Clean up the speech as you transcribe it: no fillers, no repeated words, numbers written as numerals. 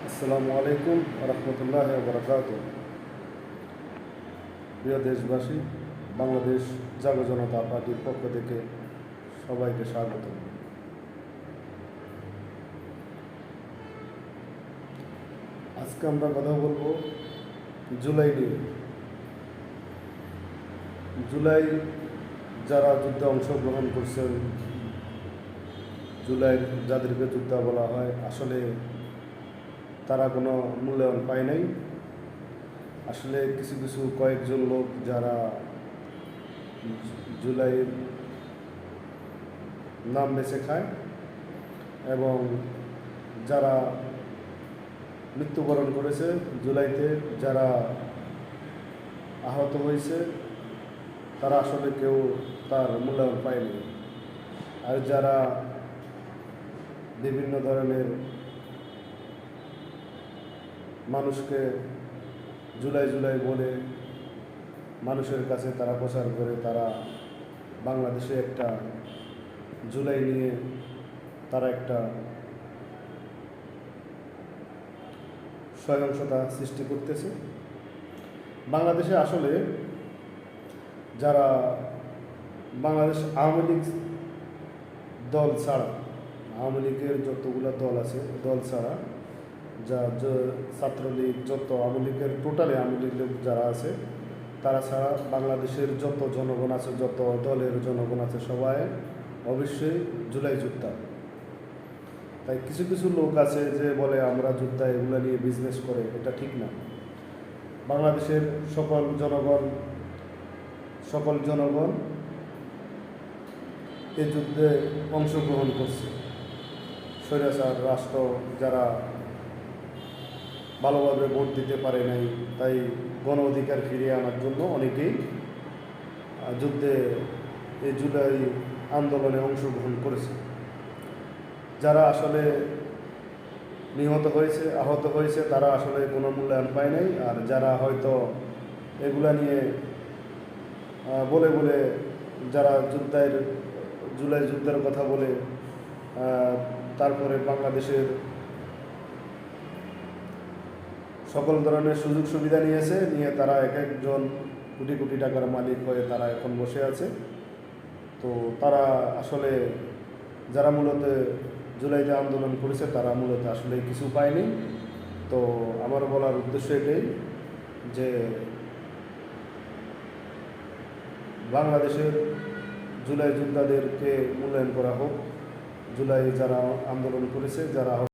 আসসালামু আলাইকুম রহমতুল্লাহ বরকাত। প্রিয় দেশবাসী, বাংলাদেশ জাগো জনতা পার্টির পক্ষ থেকে সবাইকে স্বাগত। আজকে আমরা কথা বলবো জুলাই নিয়ে। জুলাই যারা যুদ্ধে অংশগ্রহণ করছেন, জুলাই যাদেরকে যোদ্ধা বলা হয়, আসলে তারা কোনো মূল্যায়ন পায় নাই। আসলে কিছু কিছু কয়েকজন লোক যারা জুলাইয়ের নাম বেছে খায় এবং যারা মৃত্যুবরণ করেছে জুলাইতে, যারা আহত হয়েছে, তারা আসলে কেউ তার মূল্যায়ন পায়নি। আর যারা বিভিন্ন ধরনের মানুষকে জুলাই জুলাই বলে মানুষের কাছে তারা প্রচার করে, তারা বাংলাদেশে একটা জুলাই নিয়ে তারা একটা সহিংসতা সৃষ্টি করতেছে। বাংলাদেশে আসলে যারা বাংলাদেশ আওয়ামী লীগ দল ছাড়া, আওয়ামী লীগের যতগুলো দল আছে দল ছাড়া, যা ছাত্রলীগ, যত আওয়ামী লীগের টোটালি আওয়ামী লীগ যারা আছে তারা ছাড়া বাংলাদেশের যত জনগণ আছে, যত দলের জনগণ আছে, সবাই অবশ্যই জুলাই যোদ্ধা। তাই কিছু কিছু লোক আছে যে বলে আমরা যোদ্ধা, এগুলো নিয়ে বিজনেস করে, এটা ঠিক না। বাংলাদেশের সকল জনগণ এই যুদ্ধে অংশগ্রহণ করছে। স্বৈরাচার রাষ্ট্র যারা ভালোভাবে ভোট দিতে পারে নাই, তাই গণ অধিকার ফিরিয়ে আনার জন্য অনেকেই যুদ্ধে এই জুলাই আন্দোলনে অংশগ্রহণ করেছে। যারা আসলে নিহত হয়েছে, আহত হয়েছে, তারা আসলে কোনো মূল্যায়ন পায় নাই। আর যারা হয়তো এগুলা নিয়ে বলে বলে যারা জুলাই যুদ্ধের কথা বলে তারপরে বাংলাদেশের সকল ধরনের সুযোগ সুবিধা নিয়ে তারা এক একজন কোটি কোটি টাকার মালিক হয়ে তারা এখন বসে আছে। তো তারা আসলে যারা মূলত জুলাইতে আন্দোলন করেছে তারা মূলত আসলে কিছু পায়নি। তো আমার বলার উদ্দেশ্য এটাই যে বাংলাদেশের জুলাই যোদ্ধাদেরকে মূল্যায়ন করা হোক। জুলাই যারা আন্দোলন করেছে, যারা